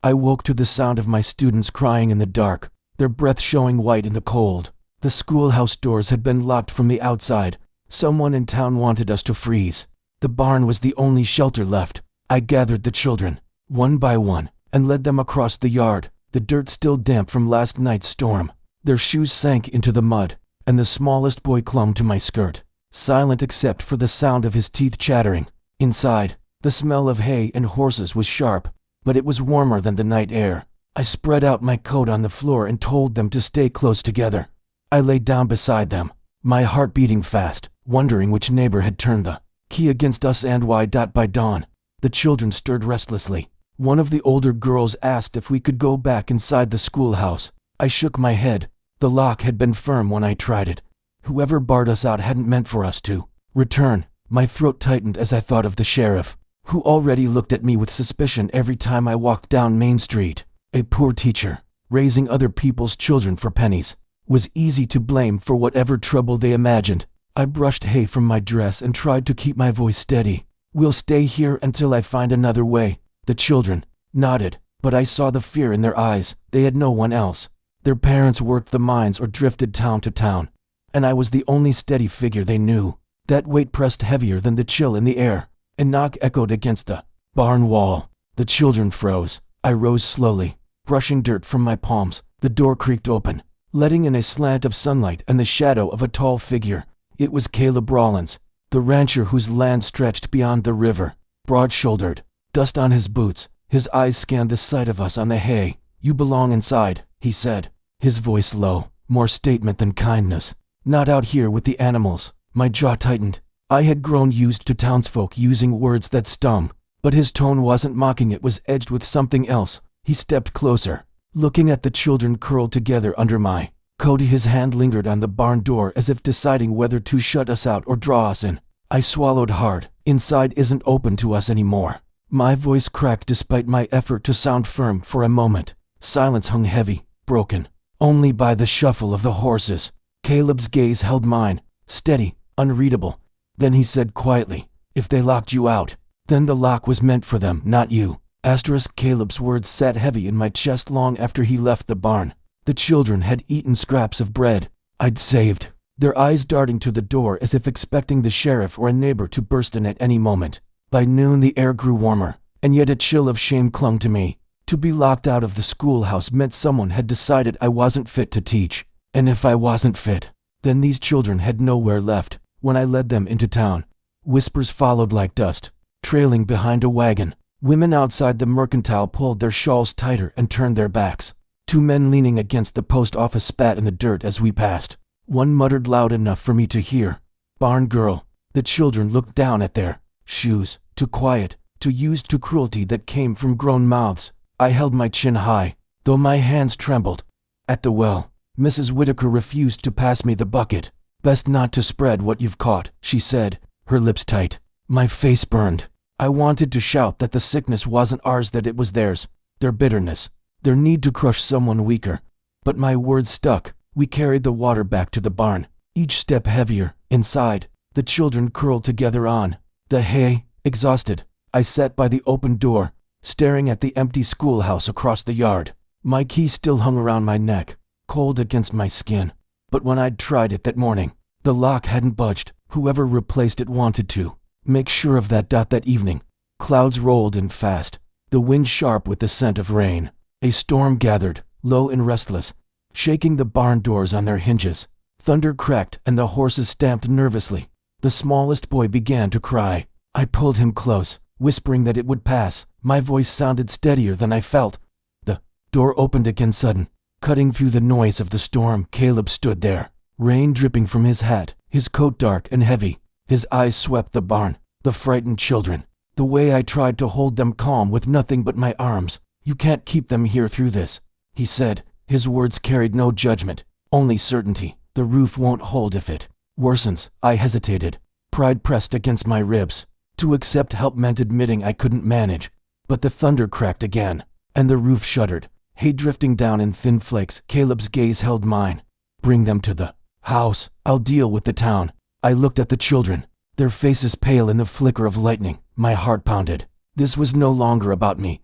I woke to the sound of my students crying in the dark, their breath showing white in the cold. The schoolhouse doors had been locked from the outside. Someone in town wanted us to freeze. The barn was the only shelter left. I gathered the children, one by one, and led them across the yard, the dirt still damp from last night's storm. Their shoes sank into the mud, and the smallest boy clung to my skirt, silent except for the sound of his teeth chattering. Inside, the smell of hay and horses was sharp, but it was warmer than the night air. I spread out my coat on the floor and told them to stay close together. I lay down beside them, my heart beating fast, wondering which neighbor had turned the key against us and why. By dawn, the children stirred restlessly. One of the older girls asked if we could go back inside the schoolhouse. I shook my head. The lock had been firm when I tried it. Whoever barred us out hadn't meant for us to return. My throat tightened as I thought of the sheriff, who already looked at me with suspicion every time I walked down Main Street. A poor teacher, raising other people's children for pennies, was easy to blame for whatever trouble they imagined. I brushed hay from my dress and tried to keep my voice steady. "We'll stay here until I find another way." The children nodded, but I saw the fear in their eyes. They had no one else. Their parents worked the mines or drifted town to town, and I was the only steady figure they knew. That weight pressed heavier than the chill in the air. A knock echoed against the barn wall. The children froze. I rose slowly, brushing dirt from my palms. The door creaked open, letting in a slant of sunlight and the shadow of a tall figure. It was Caleb Rollins, the rancher whose land stretched beyond the river. Broad-shouldered, dust on his boots, his eyes scanned the sight of us on the hay. "You belong inside," he said, his voice low, more statement than kindness. "Not out here with the animals." My jaw tightened. I had grown used to townsfolk using words that stung, but his tone wasn't mocking, it was edged with something else. He stepped closer, looking at the children curled together under my coat. His hand lingered on the barn door as if deciding whether to shut us out or draw us in. I swallowed hard. "Inside isn't open to us anymore." My voice cracked despite my effort to sound firm. For a moment, silence hung heavy, broken only by the shuffle of the horses. Caleb's gaze held mine, steady, unreadable. Then he said quietly, "If they locked you out, then the lock was meant for them, not you." Caleb's words sat heavy in my chest long after he left the barn. The children had eaten scraps of bread I'd saved, their eyes darting to the door as if expecting the sheriff or a neighbor to burst in at any moment. By noon the air grew warmer, and yet a chill of shame clung to me. To be locked out of the schoolhouse meant someone had decided I wasn't fit to teach. And if I wasn't fit, then these children had nowhere left. When I led them into town, whispers followed like dust, trailing behind a wagon. Women outside the mercantile pulled their shawls tighter and turned their backs. Two men leaning against the post office spat in the dirt as we passed. One muttered loud enough for me to hear, "Barn girl." The children looked down at their shoes, too quiet, too used to cruelty that came from grown mouths. I held my chin high, though my hands trembled. At the well, Mrs. Whitaker refused to pass me the bucket. "Best not to spread what you've caught," she said, her lips tight. My face burned. I wanted to shout that the sickness wasn't ours, that it was theirs, their bitterness, their need to crush someone weaker. But my words stuck. We carried the water back to the barn, each step heavier. Inside, the children curled together on the hay, exhausted. I sat by the open door, staring at the empty schoolhouse across the yard. My key still hung around my neck, cold against my skin. But when I'd tried it that morning, the lock hadn't budged. Whoever replaced it wanted to make sure of that. That evening, clouds rolled in fast, the wind sharp with the scent of rain. A storm gathered, low and restless, shaking the barn doors on their hinges. Thunder cracked and the horses stamped nervously. The smallest boy began to cry. I pulled him close, whispering that it would pass. My voice sounded steadier than I felt. The door opened again sudden, cutting through the noise of the storm. Caleb stood there, rain dripping from his hat, his coat dark and heavy. His eyes swept the barn, the frightened children, the way I tried to hold them calm with nothing but my arms. "You can't keep them here through this," he said. His words carried no judgment, only certainty. "The roof won't hold if it worsens." I hesitated, pride pressed against my ribs. To accept help meant admitting I couldn't manage. But the thunder cracked again, and the roof shuddered, hay drifting down in thin flakes. Caleb's gaze held mine. "Bring them to the house. I'll deal with the town." I looked at the children, their faces pale in the flicker of lightning. My heart pounded. This was no longer about me.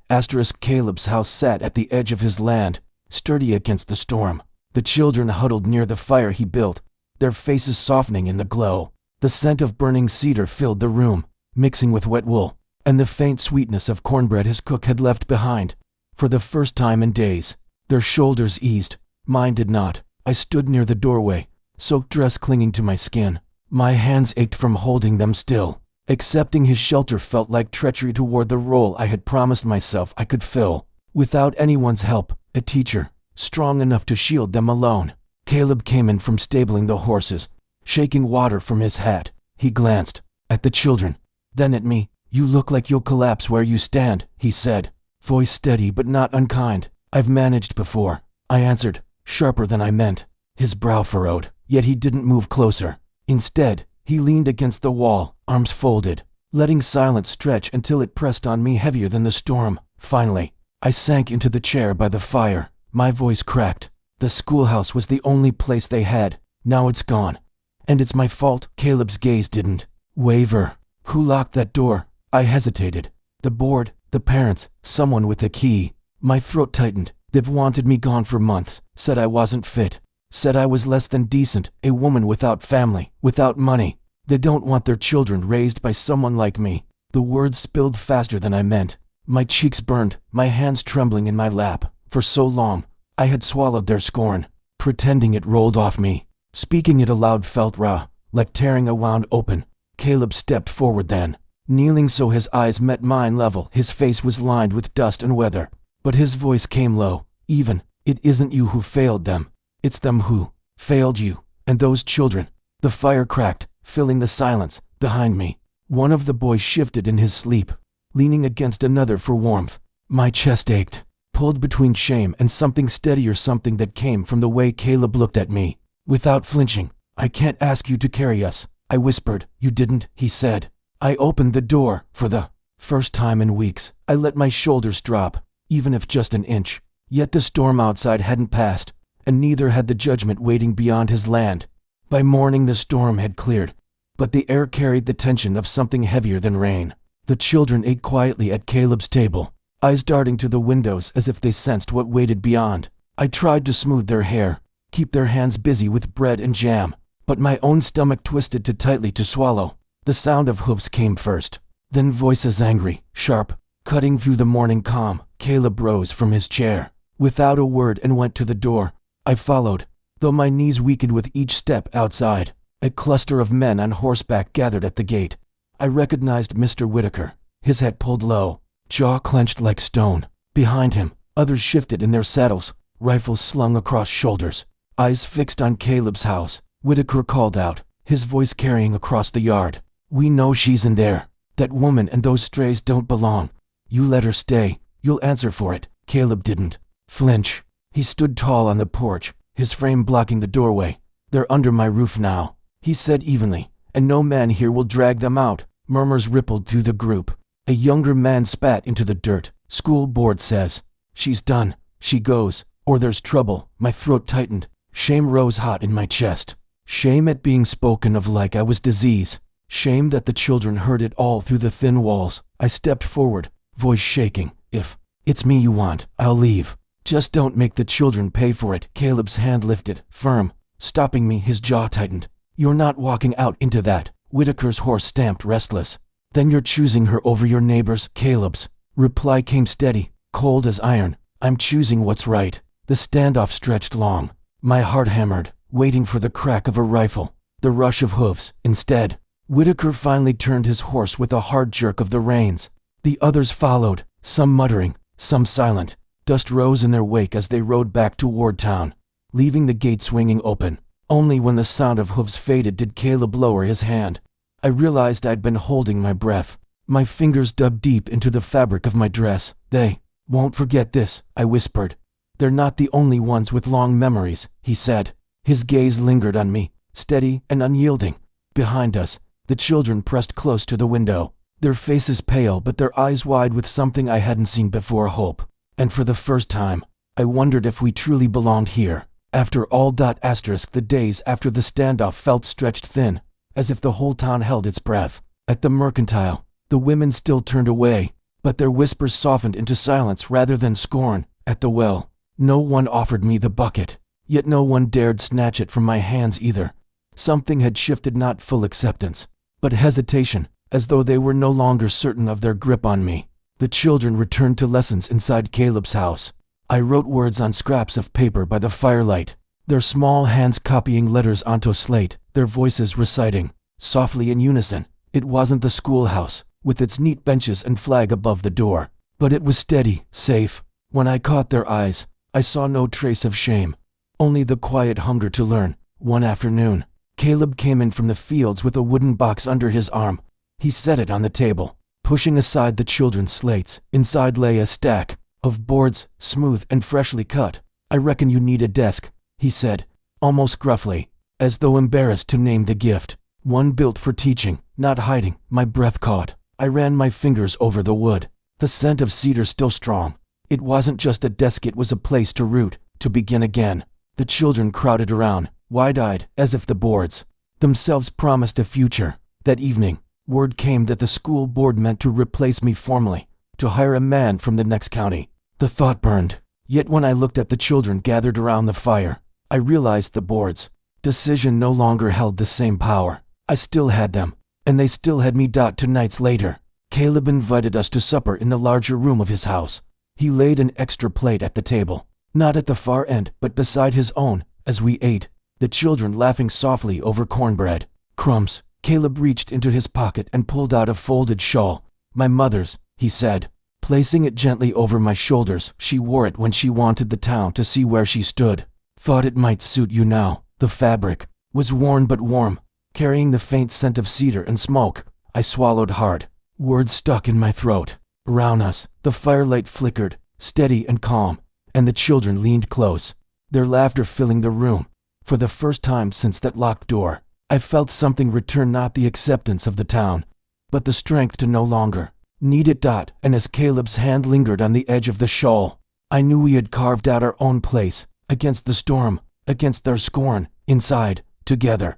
Caleb's house sat at the edge of his land, sturdy against the storm. The children huddled near the fire he built, their faces softening in the glow. The scent of burning cedar filled the room, mixing with wet wool, and the faint sweetness of cornbread his cook had left behind. For the first time in days, their shoulders eased. Mine did not. I stood near the doorway, soaked dress clinging to my skin. My hands ached from holding them still. Accepting his shelter felt like treachery toward the role I had promised myself I could fill. Without anyone's help, a teacher, strong enough to shield them alone. Caleb came in from stabling the horses, shaking water from his hat. He glanced at the children, then at me. "You look like you'll collapse where you stand," he said, voice steady but not unkind. "I've managed before," I answered, sharper than I meant. His brow furrowed, yet he didn't move closer. Instead, he leaned against the wall, arms folded, letting silence stretch until it pressed on me heavier than the storm. Finally, I sank into the chair by the fire. My voice cracked. The schoolhouse was the only place they had. Now it's gone. And it's my fault. Caleb's gaze didn't waver. "Who locked that door?" I hesitated. "The board, the parents, someone with a key." My throat tightened. "They've wanted me gone for months, said I wasn't fit, said I was less than decent, a woman without family, without money. They don't want their children raised by someone like me." The words spilled faster than I meant. My cheeks burned, my hands trembling in my lap. For so long, I had swallowed their scorn, pretending it rolled off me. Speaking it aloud felt raw, like tearing a wound open. Caleb stepped forward then, kneeling so his eyes met mine level. His face was lined with dust and weather, but his voice came low, even. "It isn't you who failed them. It's them who failed you, and those children." The fire cracked, filling the silence behind me. One of the boys shifted in his sleep, leaning against another for warmth. My chest ached, pulled between shame and something steadier, something that came from the way Caleb looked at me. Without flinching, "I can't ask you to carry us," I whispered. "You didn't," he said. I opened the door. For the first time in weeks, I let my shoulders drop, even if just an inch. Yet the storm outside hadn't passed, and neither had the judgment waiting beyond his land. By morning the storm had cleared, but the air carried the tension of something heavier than rain. The children ate quietly at Caleb's table, eyes darting to the windows as if they sensed what waited beyond. I tried to smooth their hair, keep their hands busy with bread and jam, but my own stomach twisted too tightly to swallow. The sound of hooves came first, then voices angry, sharp, cutting through the morning calm. Caleb rose from his chair, without a word, and went to the door. I followed, though my knees weakened with each step outside. A cluster of men on horseback gathered at the gate. I recognized Mr. Whitaker, his head pulled low, jaw clenched like stone. Behind him, others shifted in their saddles, rifles slung across shoulders, eyes fixed on Caleb's house. Whitaker called out, his voice carrying across the yard. "We know she's in there. That woman and those strays don't belong. You let her stay, you'll answer for it." Caleb didn't flinch. He stood tall on the porch, his frame blocking the doorway. "They're under my roof now," he said evenly, "and no man here will drag them out." Murmurs rippled through the group. A younger man spat into the dirt. "School board says she's done. She goes, or there's trouble." My throat tightened. Shame rose hot in my chest. Shame at being spoken of like I was disease. Shame that the children heard it all through the thin walls. I stepped forward, voice shaking. "If it's me you want, I'll leave. Just don't make the children pay for it." Caleb's hand lifted, firm, stopping me. His jaw tightened. "You're not walking out into that." Whitaker's horse stamped, restless. "Then you're choosing her over your neighbors." Caleb's reply came steady, cold as iron. "I'm choosing what's right." The standoff stretched long. My heart hammered, waiting for the crack of a rifle, the rush of hooves. Instead, Whitaker finally turned his horse with a hard jerk of the reins. The others followed, some muttering, some silent. Dust rose in their wake as they rode back toward town, leaving the gate swinging open. Only when the sound of hooves faded did Caleb lower his hand. I realized I'd been holding my breath. My fingers dug deep into the fabric of my dress. "They won't forget this," I whispered. "They're not the only ones with long memories," he said. His gaze lingered on me, steady and unyielding. Behind us, the children pressed close to the window, their faces pale but their eyes wide with something I hadn't seen before, hope. And for the first time, I wondered if we truly belonged here. After all. The days after the standoff felt stretched thin, as if the whole town held its breath. At the mercantile, the women still turned away, but their whispers softened into silence rather than scorn. At the well, no one offered me the bucket, yet no one dared snatch it from my hands either. Something had shifted, not full acceptance, but hesitation, as though they were no longer certain of their grip on me. The children returned to lessons inside Caleb's house. I wrote words on scraps of paper by the firelight, their small hands copying letters onto a slate, their voices reciting, softly in unison. It wasn't the schoolhouse, with its neat benches and flag above the door, but it was steady, safe. When I caught their eyes, I saw no trace of shame, only the quiet hunger to learn. One afternoon, Caleb came in from the fields with a wooden box under his arm. He set it on the table, pushing aside the children's slates. Inside lay a stack of boards, smooth and freshly cut. "I reckon you need a desk," he said, almost gruffly, as though embarrassed to name the gift. "One built for teaching, not hiding." My breath caught. I ran my fingers over the wood, the scent of cedar still strong. It wasn't just a desk, it was a place to root, to begin again. The children crowded around, wide-eyed, as if the boards themselves promised a future. That evening, word came that the school board meant to replace me formally, to hire a man from the next county. The thought burned. Yet when I looked at the children gathered around the fire, I realized the board's decision no longer held the same power. I still had them, and they still had me. 2 nights later, Caleb invited us to supper in the larger room of his house. He laid an extra plate at the table, not at the far end, but beside his own. As we ate, the children laughing softly over cornbread crumbs, Caleb reached into his pocket and pulled out a folded shawl. "My mother's," he said, placing it gently over my shoulders. "She wore it when she wanted the town to see where she stood. Thought it might suit you now." The fabric was worn but warm, carrying the faint scent of cedar and smoke. I swallowed hard. Words stuck in my throat. Around us, the firelight flickered, steady and calm, and the children leaned close, their laughter filling the room. For the first time since that locked door, I felt something return, not the acceptance of the town, but the strength to no longer need it. And as Caleb's hand lingered on the edge of the shawl, I knew we had carved out our own place, against the storm, against their scorn, inside, together.